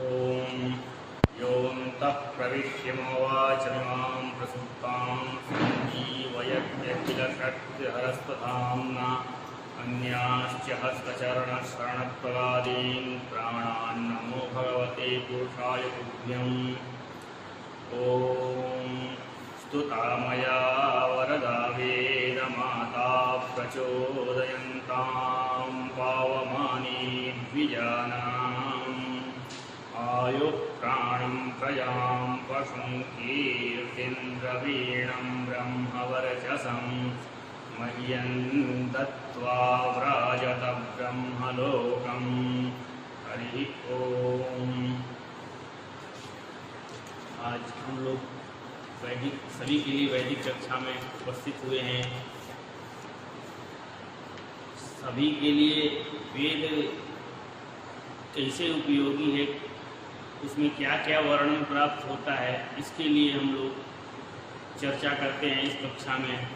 ओम योऽन्तः प्रविश्यमवाचमिमां प्रसुप्तां सञ्जीवयत्यखिलशक्तिधरस्वधाम्ना अन्याश्च हस्तचरणशरणप्रदादीन् प्राणान् नमो भगवते पुरुषाय तुभ्यम्। ॐ स्तुता मया वरदा वेदमाता प्रचोदयन्तां पावमानी द्विजानाम् आयुः प्राणं प्रजां पशुं कीर्तिं द्रवीणं ब्रह्मवर्चसं मह्यं दत्त्वा व्राजत ब्रह्मलोकम्। हरि ओम। आज हम लोग सभी के लिए वैदिक कक्षा में उपस्थित हुए हैं। सभी के लिए वेद कैसे उपयोगी है, उसमें क्या क्या वर्णन प्राप्त होता है, इसके लिए हम लोग चर्चा करते हैं इस कक्षा में।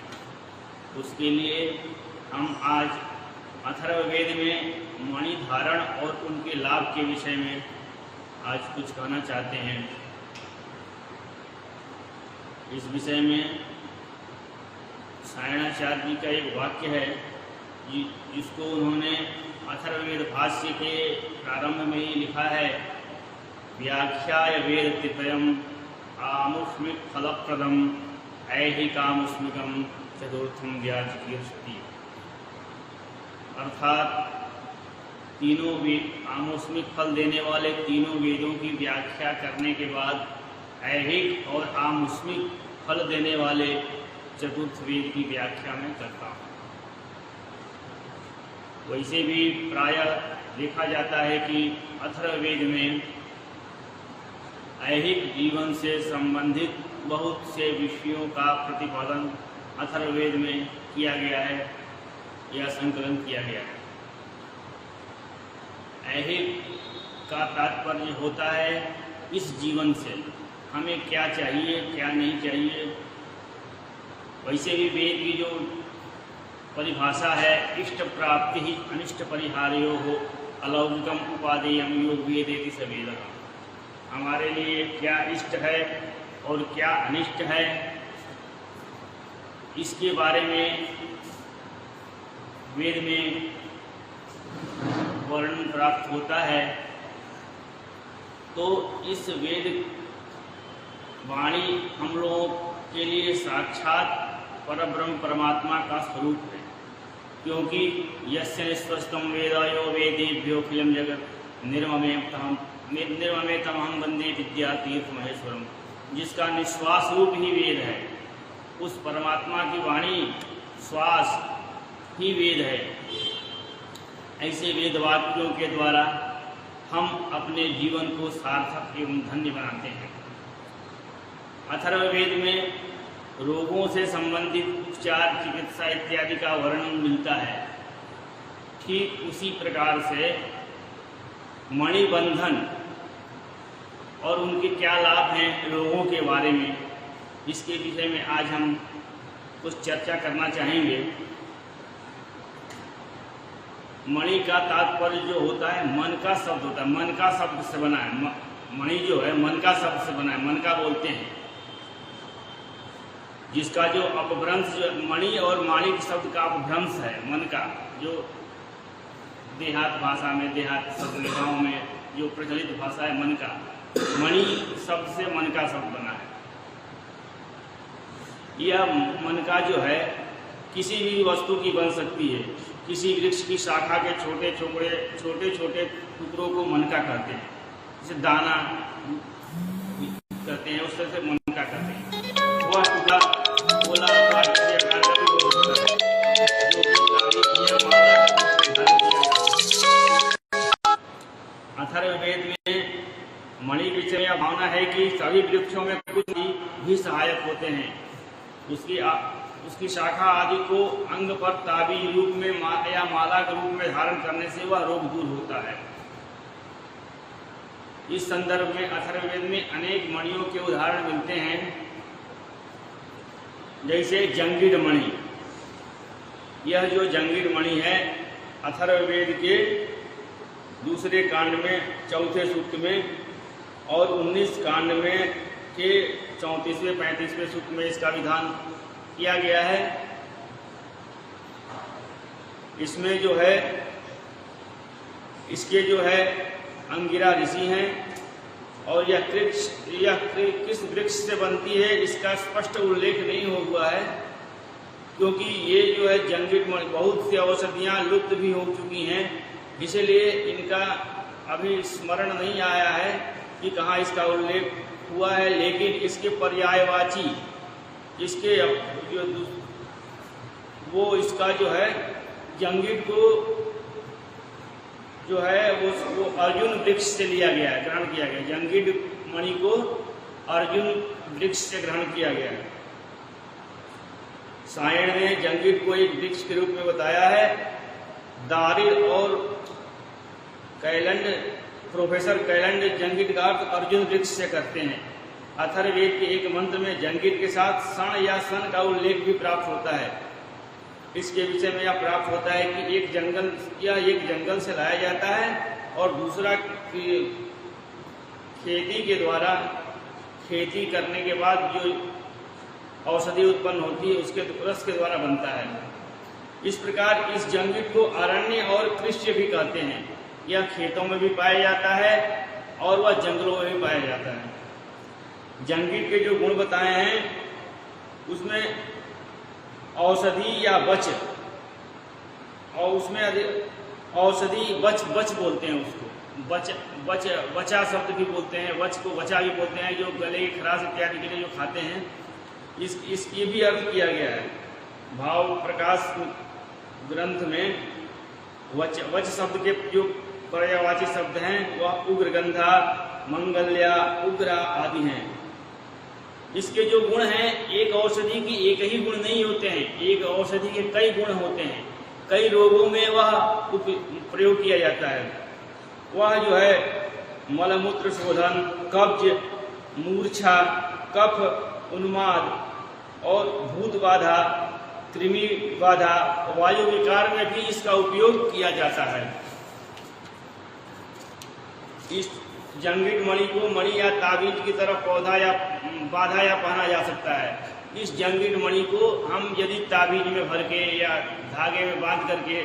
उसके लिए हम आज अथर्ववेद में मणि धारण और उनके लाभ के विषय में आज कुछ कहना चाहते हैं। इस विषय में सायणाचार्य जी का एक वाक्य है जिसको उन्होंने अथर्ववेद भाष्य के प्रारंभ में ही लिखा है। व्याख्याय वेद त्रितयम् आमुष्मिक फलप्रदम ऐहिकामुष्मिकम चतुर्थम व्याचिकीर्षति। अर्थात तीनों वेद आमुष्मिक फल देने वाले तीनों वेदों की व्याख्या करने के बाद ऐहिक और आमुष्मिक फल देने वाले चतुर्थ वेद की व्याख्या में करता हूँ। वैसे भी प्रायः देखा जाता है कि अथर्ववेद में ऐहिक जीवन से संबंधित बहुत से विषयों का प्रतिपादन अथर्ववेद में किया गया है या संकलन किया गया है। ऐहिक का तात्पर्य होता है इस जीवन से हमें क्या चाहिए क्या नहीं चाहिए। वैसे भी वेद की जो परिभाषा है, इष्ट प्राप्ति ही अनिष्ट परिहार्यो हो अलौकिकम उपादेयम योग वेदेति स वेदः। हमारे लिए क्या इष्ट है और क्या अनिष्ट है, इसके बारे में वेद में वर्णन प्राप्त होता है। तो इस वेद वाणी हम लोगों के लिए साक्षात परब्रह्म परमात्मा का स्वरूप है, क्योंकि यस्य निस्वस्तम वेदायो वेदेभ्योऽखिलं जगत् निर्ममेतमहं वन्दे विद्यातीर्थ महेश्वरम। जिसका निश्वास रूप ही वेद है, उस परमात्मा की वाणी श्वास ही वेद है। ऐसे वेद वाक्यों के द्वारा हम अपने जीवन को सार्थक एवं धन्य बनाते हैं। अथर्ववेद में रोगों से संबंधित उपचार, चिकित्सा इत्यादि का वर्णन मिलता है। ठीक उसी प्रकार से मणिबंधन और उनके क्या लाभ हैं रोगों के बारे में, इसके विषय में आज हम कुछ चर्चा करना चाहेंगे। मणि का तात्पर्य जो होता है मन का शब्द होता है, मन का शब्द से बना है। मणि जो है मन का शब्द से बना है, मन का बोलते हैं। जिसका जो अपभ्रंश मणि और माणिक शब्द का अपभ्रंश है मन का, जो देहात भाषा में, देहात शब्द गाँव में जो प्रचलित भाषा है मन का, मणि शब्द से मन का शब्द बना है। यह मन का जो है किसी भी वस्तु की बन सकती है। किसी वृक्ष की शाखा के छोटे छोटे टुकड़ों को मन का कहते हैं। जैसे दाना करते हैं, उस तरह से मन का कहते हैं। वह टुकड़ा गोला आकार का भी हो सकता है, जो अथर्ववेद में मणि विषय यह भावना है कि सभी वृक्षों में कुछ भी सहायक होते हैं। उसकी शाखा आदि को अंग पर ताबीज रूप में या माला के रूप में धारण करने से वह रोग दूर होता है। इस संदर्भ में अथर्ववेद में अनेक मणियों के उदाहरण मिलते हैं। जैसे जंगिड मणि। यह जो जंगिड मणि है अथर्ववेद के दूसरे कांड में चौथे सूक्त में और 19 कांड में के 34वें 35वें सूक्त में इसका विधान किया गया है। इसमें जो है इसके जो है अंगिरा ऋषि हैं और यह किस वृक्ष से बनती है इसका स्पष्ट उल्लेख नहीं हुआ है, क्योंकि ये जो है जंगिट मणि बहुत सी औषधियाँ लुप्त भी हो चुकी हैं, इसलिए इनका अभी स्मरण नहीं आया है कि कहाँ इसका उल्लेख हुआ है। लेकिन इसके पर्यायवाची इसके जो वो इसका जो है जंगिट को जो है वो अर्जुन वृक्ष से लिया गया है, ग्रहण किया गया। जंगिट मणि को अर्जुन वृक्ष से ग्रहण किया गया है। सायण ने जंगिट को एक वृक्ष के रूप में बताया है। दारिल और कैलंड प्रोफेसर कैलंड जंगिट का अर्थ अर्जुन वृक्ष से करते हैं। अथर्ववेद के एक मंत्र में जंगिट के साथ सन या सन का उल्लेख भी प्राप्त होता है। इसके विषय में यह प्राप्त होता है कि एक जंगल से लाया जाता है और दूसरा खेती के द्वारा खेती करने के बाद जो औषधि उत्पन्न होती है उसके रस के द्वारा बनता है। इस प्रकार इस जंगिट को अरण्य और कृष्य भी कहते हैं। यह खेतों में भी पाया जाता है और वह जंगलों में भी पाया जाता है। जंगिट के जो गुण बताए हैं उसमें औषधि या वच, और उसमें औषधि वच बोलते हैं उसको। वचा शब्द भी बोलते हैं, वच को वचा भी बोलते हैं, जो गले की खराश इत्यादि के लिए जो खाते हैं। इसकी भी अर्थ किया गया है। भाव प्रकाश ग्रंथ में वच शब्द के जो पर्यायवाची शब्द हैं वह उग्रगंधा, मंगल्या, उग्रा आदि हैं। इसके जो गुण हैं, एक औषधि की एक ही गुण नहीं होते हैं, एक औषधि के कई गुण होते हैं। कई रोगों में वह प्रयोग किया जाता है। वह जो है मलमूत्र शोधन, कब्ज, मूर्छा, कफ, उन्माद और भूत बाधा, कृमि बाधा, वायु विकार में भी इसका उपयोग किया जाता है। इस जंगिट मणि को मणि या ताबीज की तरफ पौधा या बाधा या पहना जा सकता है। इस जंगिट मणि को हम यदि ताबीज में भर के या धागे में बांध करके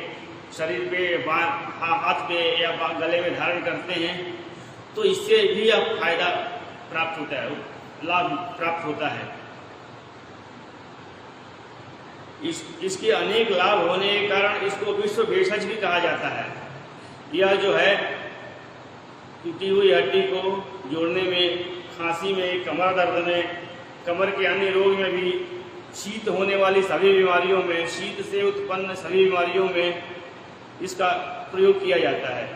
शरीर पे हाथ पे या गले में धारण करते हैं तो इससे भी अब फायदा प्राप्त होता है, लाभ प्राप्त होता है। इसके अनेक लाभ होने के कारण इसको विश्व भेषज भी कहा जाता है। यह जो है टूटी हुई हड्डी को जोड़ने में, खांसी में, कमर दर्द में, कमर के अन्य रोग में भी, शीत होने वाली सभी बीमारियों में, शीत से उत्पन्न सभी बीमारियों में इसका प्रयोग किया जाता है।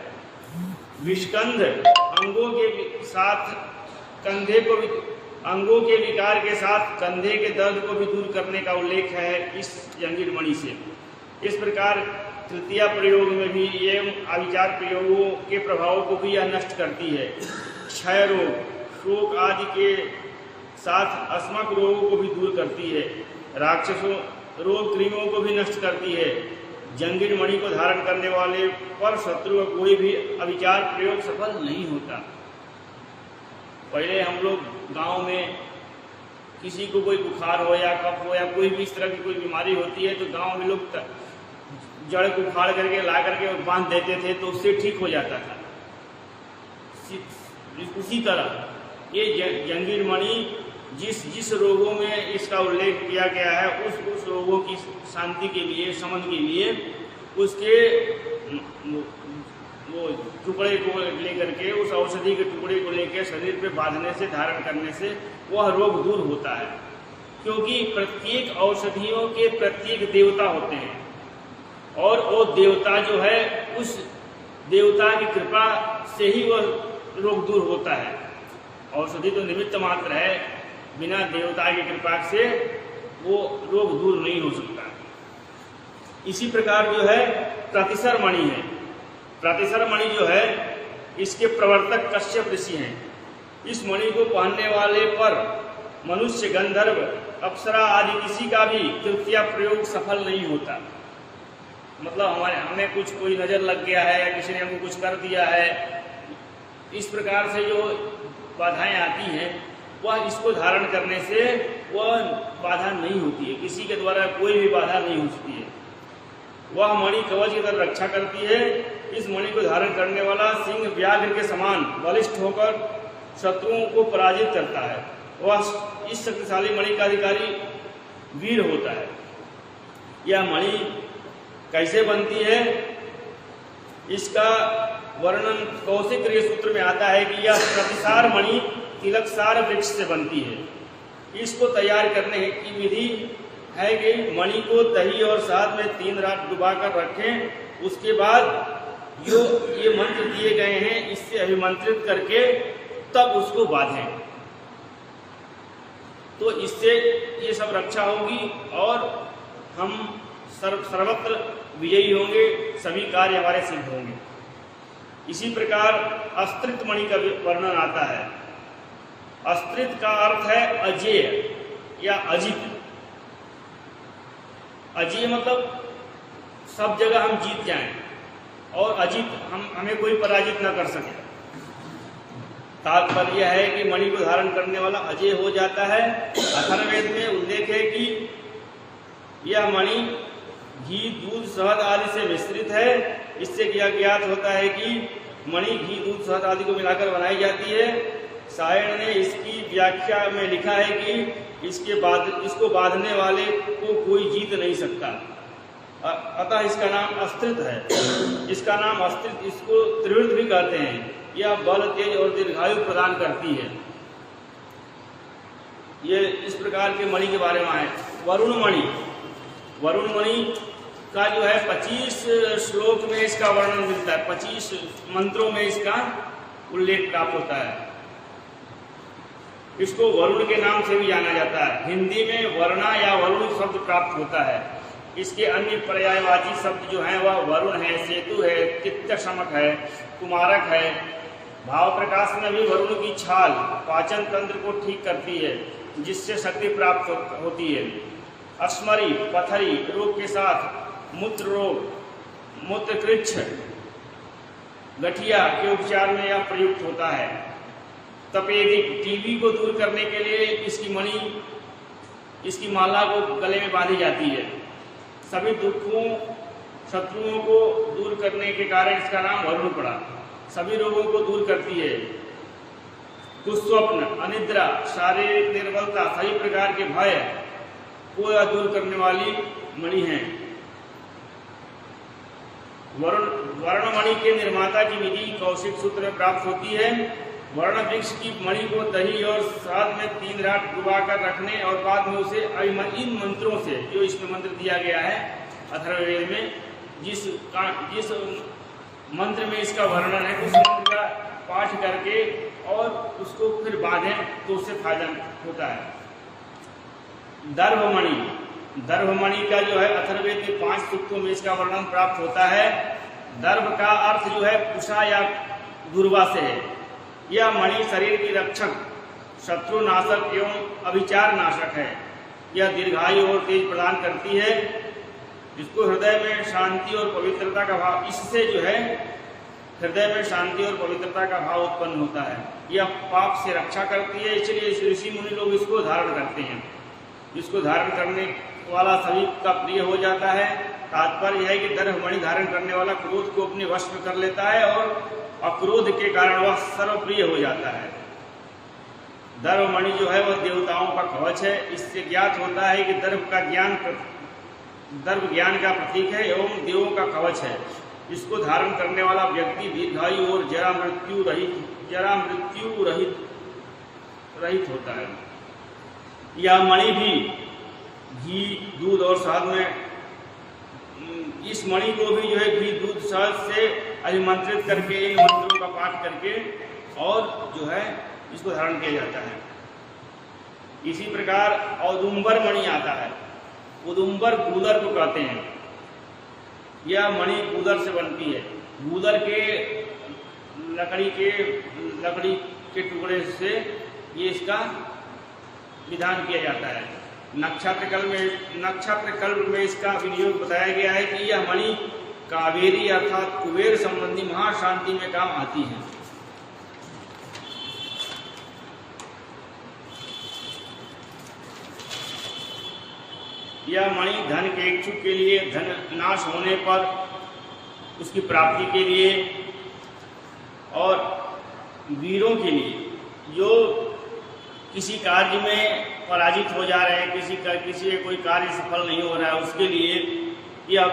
विषकंध अंगों के साथ कंधे को भी, अंगों के विकार के साथ कंधे के दर्द को भी दूर करने का उल्लेख है इस जंगिट मणि से। इस प्रकार तृतीया प्रयोग में भी एवं अविचार प्रयोगों के प्रभावों को भी यह नष्ट करती है। क्षय रोग, शोक आदि के साथ अस्मक रोगों को भी दूर करती है। राक्षसों रोग कृमियों को भी नष्ट करती है। जंगिट मणि को धारण करने वाले पर शत्रु का कोई भी अविचार प्रयोग सफल नहीं होता। पहले हम लोग गांव में किसी को कोई बुखार हो या कफ हो या कोई भी इस तरह की कोई बीमारी होती है तो गांव में लोग जड़ को उखाड़ करके ला करके बांध देते थे तो उससे ठीक हो जाता था। उसी तरह ये जंगिट मणि जिस रोगों में इसका उल्लेख किया गया है उस रोगों की शांति के लिए, शमन के लिए उसके वो टुकड़े को लेकर के, उस औषधि के टुकड़े को लेकर शरीर पे बांधने से, धारण करने से वह रोग दूर होता है। क्योंकि प्रत्येक औषधियों के प्रत्येक देवता होते हैं और वो देवता जो है उस देवता की कृपा से ही वह रोग दूर होता है। औषधि तो निमित्त मात्र है, बिना देवता की कृपा से वो रोग दूर नहीं हो सकता। इसी प्रकार जो है प्रतिसर मणि है। प्रतिसर मणि जो है इसके प्रवर्तक कश्यप ऋषि हैं। इस मणि को पहनने वाले पर मनुष्य, गंधर्व, अप्सरा आदि किसी का भी तृतीया प्रयोग सफल नहीं होता। मतलब हमें कुछ कोई नज़र लग गया है या किसी ने हमको कुछ कर दिया है इस प्रकार से जो बाधाएं आती हैं वह इसको धारण करने से वह बाधा नहीं होती है, किसी के द्वारा कोई भी बाधा नहीं हो सकती है। वह मणि कवच की तरह रक्षा करती है। इस मणि को धारण करने वाला सिंह व्याघ्र के समान बलिष्ठ होकर शत्रुओं को पराजित करता है। वह इस शक्तिशाली मणि का अधिकारी वीर होता है। यह मणि कैसे बनती है इसका वर्णन कौशिक ऋषि सूत्र में आता है कि यह प्रतिसार मणि तिलकसार वृक्ष से बनती है। इसको तैयार करने की विधि है कि मणि को दही और शहद में 3 रात डुबाकर रखें। उसके बाद जो ये मंत्र दिए गए हैं इससे अभिमंत्रित करके तब उसको बांधें, तो इससे ये सब रक्षा होगी और हम सर्वत्र विजयी होंगे, सभी कार्य हमारे सिद्ध होंगे। इसी प्रकार अस्त्रित मणि का वर्णन आता है। अस्त्रित का अर्थ है अजेय या अजित। अजेय मतलब सब जगह हम जीत जाएं और अजित हमें कोई पराजित न कर सके। तात्पर्य है कि मणि को धारण करने वाला अजेय हो जाता है। अथर्ववेद में उल्लेख है कि यह मणि घी, दूध, शहद आदि से मिश्रित है। इससे क्या ज्ञात होता है कि मणि घी, दूध, शहद आदि को मिलाकर बनाई जाती है। सायण ने इसकी व्याख्या में लिखा है कि इसको बांधने वाले को कोई जीत नहीं सकता, अतः इसका नाम अस्त्रित है। इसका नाम अस्त्रित, इसको त्रिवृत भी कहते हैं। यह बल, तेज और दीर्घायु प्रदान करती है। ये इस प्रकार के मणि के बारे में है। वरुण मणि, वरुण मणि का जो है 25 श्लोक में इसका वर्णन मिलता है, 25 मंत्रों में इसका उल्लेख प्राप्त होता है। इसको वरुण के नाम से भी जाना जाता है। हिंदी में वर्णा या वरुण शब्द प्राप्त होता है। इसके अन्य पर्यायवाची शब्द जो हैं वह वरुण है, सेतु है, चित्तशमक है, कुमारक है। भाव प्रकाश में भी वरुण की छाल पाचन तंत्र को ठीक करती है, जिससे शक्ति प्राप्त होती है। अस्मरी, पथरी रोग के साथ मूत्र रोग, मूत्रकृच्छ, गठिया के उपचार में यह प्रयुक्त होता है। तपेदिक, टीबी को दूर करने के लिए इसकी मणि, इसकी माला को गले में बांधी जाती है। सभी दुखों, शत्रुओं को दूर करने के कारण इसका नाम वरुण पड़ा। सभी रोगों को दूर करती है। कुस्वप्न, अनिद्रा, शारीरिक निर्बलता, सभी प्रकार के भय को दूर करने वाली मणि है। वर्ण मणि के निर्माता की विधि कौशिक सूत्र में प्राप्त होती है। वर्ण वृक्ष की मणि को दही और शहद में 3 रात डुबाकर रखने और बाद में उसे इन मंत्रों से, जो इसमें मंत्र दिया गया है अथर्ववेद में, जिस मंत्र में इसका वर्णन है उस मंत्र का पाठ करके और उसको फिर बांधें तो उससे फायदा होता है। दर्भमणि, दर्भमणि का जो है अथर्ववेद के 5 सूक्तों में इसका वर्णन प्राप्त होता है। दर्भ का अर्थ जो है कुशा या दुर्वा से है। यह मणि शरीर की रक्षक, शत्रु नाशक एवं अभिचार नाशक है। यह दीर्घायु और तेज प्रदान करती है। इसको हृदय में शांति और पवित्रता का भाव, इससे जो है हृदय में शांति और पवित्रता का भाव उत्पन्न होता है। यह पाप से रक्षा करती है, इसलिए ऋषि मुनि लोग इसको धारण करते हैं। इसको धारण करने वाला सभी का प्रिय हो जाता है। तात्पर्य है कि दर्भमणि धारण करने वाला क्रोध को अपने वश में कर लेता है और अक्रोध के कारण वह सर्वप्रिय हो जाता है। दर्भमणि जो है वह देवताओं का कवच है। इससे ज्ञात होता है कि दर्भ ज्ञान का प्रतीक है एवं देवों का कवच है। इसको धारण करने वाला व्यक्ति दीर्घायु और जरा मृत्यु रहित होता है। यह मणि भी घी, दूध और शहद में, इस मणि को भी जो है घी, दूध, शहद से अभिमंत्रित करके, इन मंत्रों का पाठ करके और जो है इसको धारण किया जाता है। इसी प्रकार औदुंबर मणि आता है। उदुंबर गूदर को कहते हैं। यह मणि गूदर से बनती है। गूदर के लकड़ी के टुकड़े से ये इसका विधान किया जाता है। नक्षत्र कल्प में इसका विनियोग बताया गया है कि यह मणि कावेरी अर्थात कुबेर संबंधी महाशांति में काम आती है। यह मणि धन के इच्छुक के लिए, धन नाश होने पर उसकी प्राप्ति के लिए, और वीरों के लिए जो किसी कार्य में पराजित हो जा रहे हैं, किसी कोई कार्य सफल नहीं हो रहा है, उसके लिए यह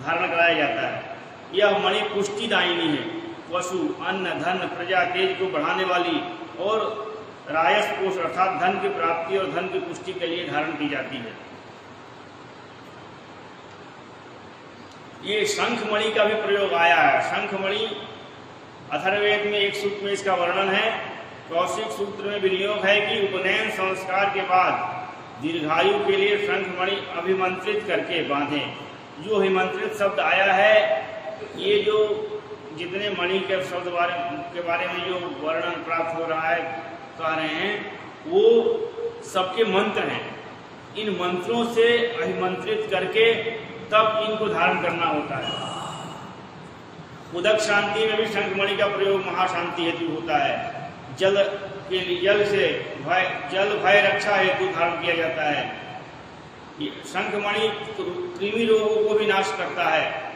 धारण कराया जाता है। यह मणि पुष्टिदायिनी है, वसु, अन्न, धन, प्रजा, तेज को बढ़ाने वाली और रायस कोष अर्थात धन की प्राप्ति और धन की पुष्टि के लिए धारण की जाती है। ये शंखमणि का भी प्रयोग आया है। शंखमणि अथर्ववेद में एक सूत्र में इसका वर्णन है। कौशिक सूत्र में विनियोग है कि उपनयन संस्कार के बाद दीर्घायु के लिए शंखमणि अभिमंत्रित करके बांधें। जो अभिमंत्रित शब्द आया है, ये जो जितने मणि के शब्द के बारे में जो वर्णन प्राप्त हो रहा है, कह रहे हैं, वो सबके मंत्र हैं। इन मंत्रों से अभिमंत्रित करके तब इनको धारण करना होता है। उदक शांति में भी शंखमणि का प्रयोग महाशांति हेतु होता है। जल के लिए, जल भय रक्षा हेतु धारण किया जाता है। शंखमणि कृमि रोगों को भी नाश करता है।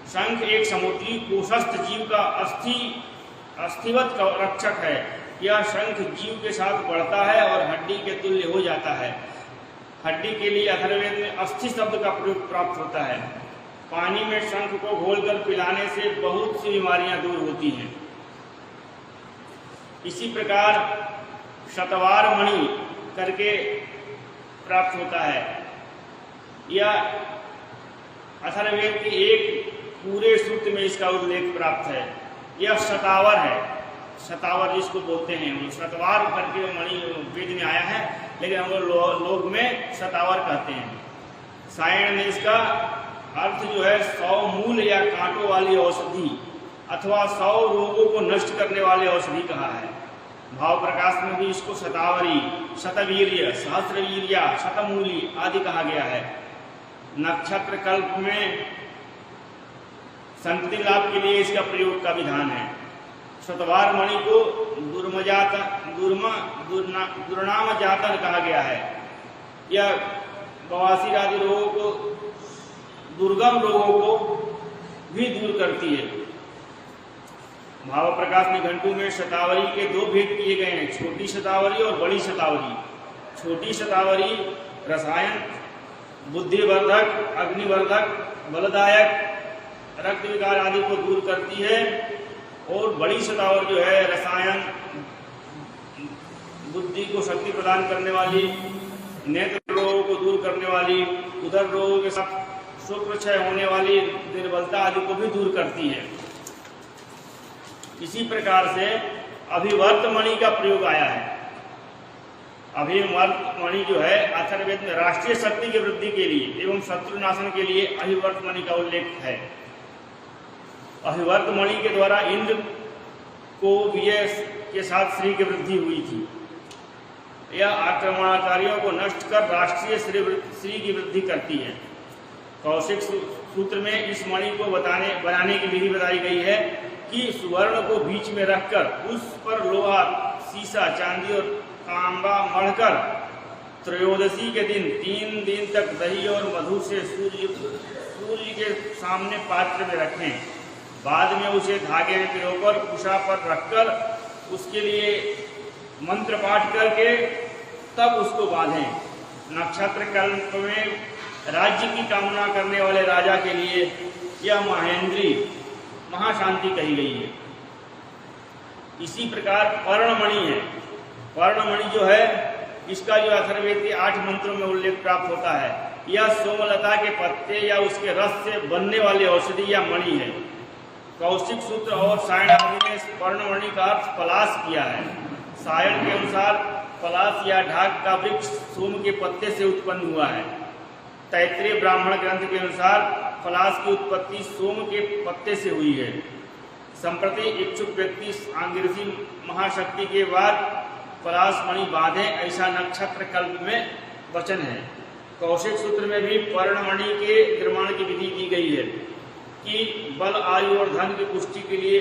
शंख एक समुद्री कोशस्थ जीव का अस्थिवत रक्षक है। यह शंख जीव के साथ बढ़ता है और हड्डी के तुल्य हो जाता है। हड्डी के लिए अथर्ववेद में अस्थि शब्द का प्रयोग प्राप्त होता है। पानी में शंख को घोलकर पिलाने से बहुत सी बीमारियां दूर होती हैं। इसी प्रकार शतवार मणि करके प्राप्त होता है। यह अथर्ववेद के एक पूरे सूत्र में इसका उल्लेख प्राप्त है। यह शतावर है। शतावर जिसको बोलते हैं, शतवार करके मणि वेद में आया है, लेकिन हम लोग में शतावर कहते हैं। सायण ने इसका अर्थ जो है 100 मूल या कांटों वाली औषधि अथवा 100 रोगों को नष्ट करने वाली औषधि कहा है। भाव प्रकाश में भी इसको शतावरी, शतवीर्य, सहस्रवीर्या, शतमूली आदि कहा गया है। नक्षत्र कल्प में संतति लाभ के लिए इसका प्रयोग का विधान है। शतवार मणि को दुर्नाम जातन कहा गया है। यह बवासीर आदि रोगों को, दुर्गम रोगों को भी दूर करती है। भाव प्रकाश में घंटू में शतावरी के 2 भेद किए गए हैं, छोटी शतावरी और बड़ी शतावरी। छोटी शतावरी रसायन, बुद्धिवर्धक, अग्निवर्धक, बलदायक, रक्त विकार आदि को दूर करती है, और बड़ी शतावर जो है रसायन, बुद्धि को शक्ति प्रदान करने वाली, नेत्र रोगों को दूर करने वाली, उदर रोगों के साथ शुक्रक्षय होने वाली निर्बलता आदि को भी दूर करती है। इसी प्रकार से अभिवर्त मणि का प्रयोग आया है। अभिवर्त मणि जो है अथर्ववेद में राष्ट्रीय शक्ति की वृद्धि के लिए एवं शत्रु नाशन के लिए अभिवर्त मणि का उल्लेख है। अभिवर्त मणि के द्वारा इंद्र को विजय के साथ श्री की वृद्धि हुई थी। यह आक्रमणकारियों को नष्ट कर राष्ट्रीय श्री की वृद्धि करती है। कौशिक सूत्र में इस मणि को बनाने की विधि बताई गई है कि सुवर्ण को बीच में रखकर उस पर लोहा, सीसा, चांदी और तांबा मढ़कर त्रयोदशी के दिन 3 दिन तक दही और मधु से सूर्य के सामने पात्र में रखें। बाद में उसे धागे में पिरोकर कुशा पर रखकर उसके लिए मंत्र पाठ करके तब उसको बांधें। नक्षत्र कल्प में राज्य की कामना करने वाले राजा के लिए यह महेंद्री महाशांति कही गई है। इसी प्रकार पर्णमणि है। पर्णमणि जो है इसका जो अथर्ववेद के 8 मंत्रों में उल्लेख प्राप्त होता है। यह सोमलता के पत्ते या उसके रस से बनने वाली औषधि या मणि है। कौशिक सूत्र और सायण आदि ने पर्णमणि का अर्थ पलाश किया है। सायण के अनुसार पलाश या ढाक का वृक्ष सोम के पत्ते से उत्पन्न हुआ है। तैत्रीय ब्राह्मण ग्रंथ के अनुसार पलाश की उत्पत्ति सोम के पत्ते से हुई है। संप्रति इच्छुक व्यक्ति आंगिरसी महाशक्ति के बाद पलाश मणि बांधे, ऐसा नक्षत्र कल्प में वचन है। कौशिक सूत्र में भी पर्णमणि के निर्माण की विधि दी गई है कि बल, आयु और धन की पुष्टि के लिए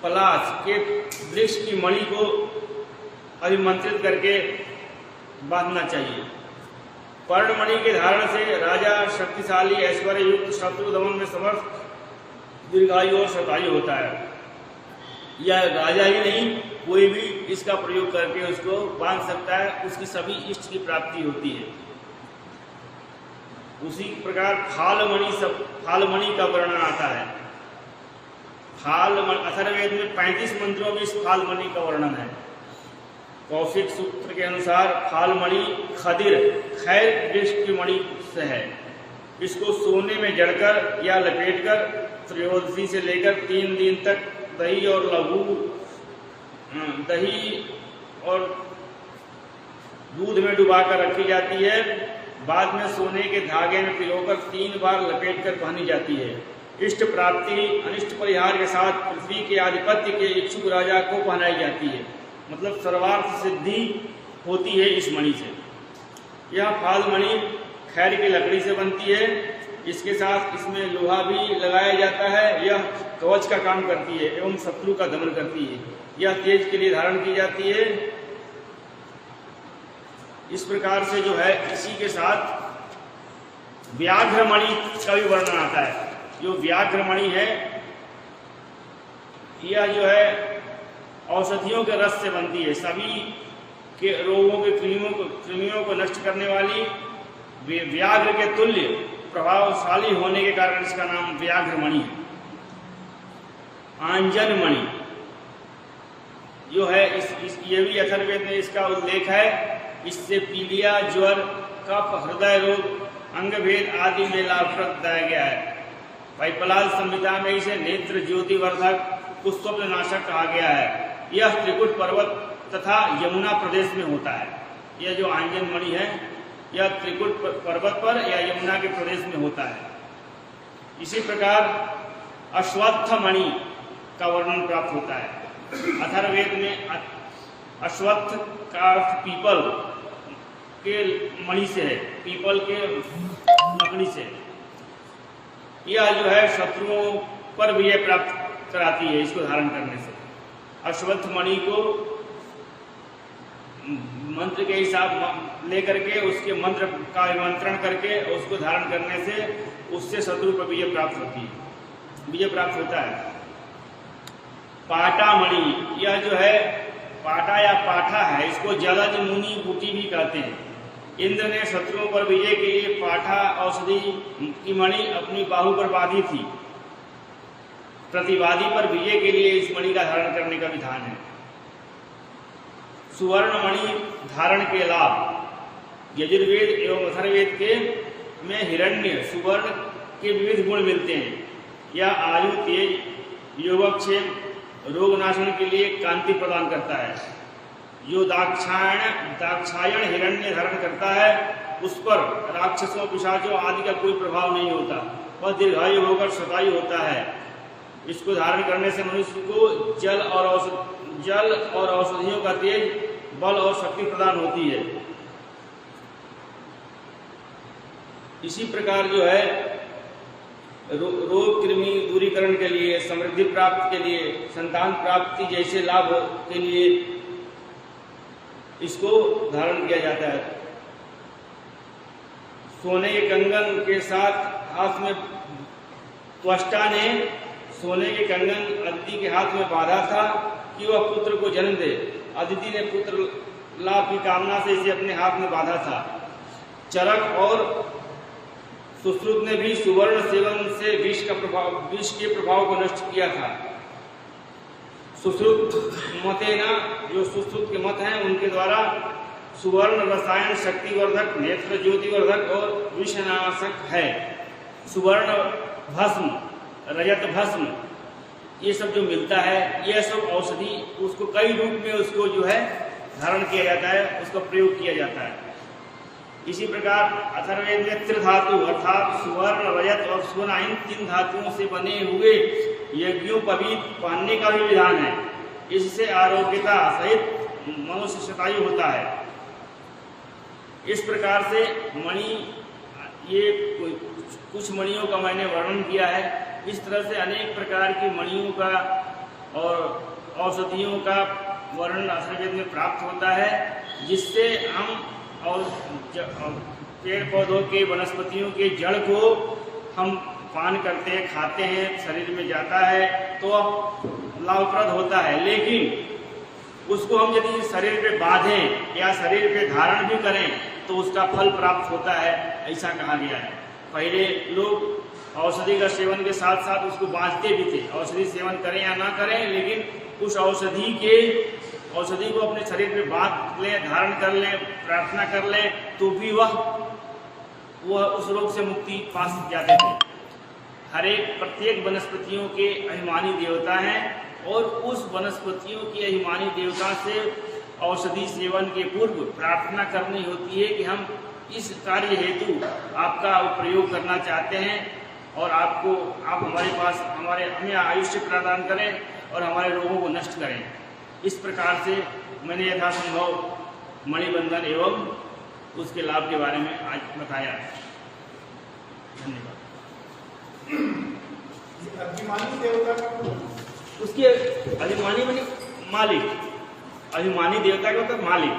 पलाश के वृक्ष की मणि को अभिमंत्रित करके बांधना चाहिए। पर्णमणि के धारण से राजा शक्तिशाली, ऐश्वर्य युक्त, शत्रु दमन में समर्थ, दीर्घायु और शतायु होता है। यह राजा ही नहीं, कोई भी इसका प्रयोग करके उसको बांध सकता है, उसकी सभी इष्ट की प्राप्ति होती है। उसी प्रकार फालमणि का वर्णन आता है। अथर्ववेद में 35 मंत्रों में इस फालमणि का वर्णन है। कौशिक सूत्र के अनुसार फालमणि खदिर खैर वृक्ष की मणि से है। इसको सोने में जड़कर या लपेटकर त्रयोदशी से लेकर 3 दिन तक दही और दूध में डुबाकर रखी जाती है। बाद में सोने के धागे में पिरोकर 3 बार लपेटकर पहनी जाती है। इष्ट प्राप्ति, अनिष्ट परिहार के साथ पृथ्वी के आधिपत्य के इच्छुक राजा को पहनाई जाती है। मतलब सर्वार्थ सिद्धि होती है इस मणि से। यह फालमणि खैर की लकड़ी से बनती है। इसके साथ इसमें लोहा भी लगाया जाता है। यह कवच का काम करती है एवं शत्रु का दमन करती है। यह तेज के लिए धारण की जाती है। इस प्रकार से जो है, इसी के साथ व्याघ्रमणि का भी वर्णन आता है। जो व्याघ्रमणि है, यह जो है औषधियों के रस से बनती है। सभी के रोगों के कृमियों को नष्ट करने वाली, व्याघ्र के तुल्य प्रभावशाली होने के कारण इसका नाम व्याघ्रमणि है। आंजनमणि जो है, ये भी अथर्ववेद में इसका उल्लेख है। इससे पीलिया, ज्वर, कफ, हृदय रोग, अंगभेद आदि में लाभप्रद बताया गया है। पाइपलाल संहिता में इसे नेत्र ज्योति वर्धक, कुष्ठनाशक कहा गया है। यह त्रिकुट पर्वत तथा यमुना प्रदेश में होता है। यह जो आंजनमणि है, यह त्रिकुट पर्वत पर या यमुना के प्रदेश में होता है। इसी प्रकार अश्वत्थमणि का वर्णन प्राप्त होता है। अथर्ववेद में अश्वत्थ का अर्थ पीपल के मणि से है, पीपल के लकड़ी से। यह जो है शत्रुओं पर विजय प्राप्त कराती है इसको धारण करने से। अश्वत्थ मणि को मंत्र के हिसाब लेकर के, उसके मंत्र का विमंत्रण करके उसको धारण करने से उससे शत्रु पर विजय प्राप्त होता है। पाटामणि, यह जो है पाटा या पाठा है, इसको जलज मुनि बूटी भी कहते हैं। इंद्र ने शत्रुओं पर विजय के लिए पाठा औषधि की मणि अपनी बाहु पर बांधी थी। प्रतिवादी पर विजय के लिए इस मणि का धारण करने का विधान है। सुवर्ण मणि धारण के लाभ। यजुर्वेद एवं अथर्ववेद के में हिरण्य सुवर्ण के विविध गुण मिलते हैं। यह आयु, तेज, योगक्षेम, रोग नाशन के लिए कांति प्रदान करता है। जो दाक्षायण हिरण्य धारण करता है, उस पर राक्षसों, पिशाचों आदि का कोई प्रभाव नहीं होता। वह दीर्घायु होकर शतायु होता है। इसको धारण करने से मनुष्य को जल और औषधियों का तेज, बल और शक्ति प्रदान होती है। इसी प्रकार जो है रोग कृमि दूरीकरण के लिए, समृद्धि प्राप्ति के लिए, संतान प्राप्ति जैसे लाभ के लिए इसको धारण किया जाता है। सोने के कंगन के साथ हाथ में, त्वष्टा ने सोने के कंगन अदिति के हाथ में बांधा था कि वह पुत्र को जन्म दे। अदिति ने पुत्र लाभ की कामना से इसे अपने हाथ में बांधा था। चरक और सुश्रुत ने भी सुवर्ण सेवन से विष के प्रभाव को नष्ट किया था। सुश्रुत मतेना, जो सुश्रुत के मत हैं, उनके द्वारा सुवर्ण रसायन शक्तिवर्धक, नेत्र ज्योतिवर्धक और विषनाशक है। सुवर्ण भस्म, रजत भस्म, ये सब जो मिलता है, यह सब औषधि, उसको कई रूप में उसको जो है धारण किया जाता है, उसका प्रयोग किया जाता है। इसी प्रकार अथर्ववेद में त्रिधातु अर्थात सुवर्ण, रजत और सोना, इन 3 धातुओं से बने हुए यज्ञोपवीत पहनने का भी विधान है। इससे आरोग्यता सहित मनुष्य शतायु होता है। इस प्रकार से मणि, ये कुछ मणियों का मैंने वर्णन किया है। इस तरह से अनेक प्रकार की मणियों का और औषधियों का वर्णन अथर्ववेद में प्राप्त होता है, जिससे हम और पेड़ पौधों के वनस्पतियों के जड़ को हम पान करते हैं, खाते हैं, शरीर में जाता है तो लाभप्रद होता है। लेकिन उसको हम यदि शरीर पे बांधें या शरीर पे धारण भी करें तो उसका फल प्राप्त होता है, ऐसा कहा गया है। पहले लोग औषधि का सेवन के साथ साथ उसको बांधते भी थे, औषधि सेवन करें या ना करें, लेकिन उस औषधि को अपने शरीर पे बांध लें, धारण कर लें, प्रार्थना कर लें तो भी वह उस रोग से मुक्ति पा जाते थे। प्रत्येक वनस्पतियों के अभिमानी देवता हैं और उस वनस्पतियों की अभिमानी देवता से औषधि सेवन के पूर्व प्रार्थना करनी होती है कि हम इस कार्य हेतु आपका प्रयोग करना चाहते हैं और आप हमें आयुष्य प्रदान करें और हमारे रोगों को नष्ट करें। इस प्रकार से मैंने यथासंभव मणिबंधन एवं उसके लाभ के बारे में आज बताया। धन्यवाद। अभिमानी देवता का उसके अभिमानी माने मालिक, अभिमानी देवता का मतलब मालिक।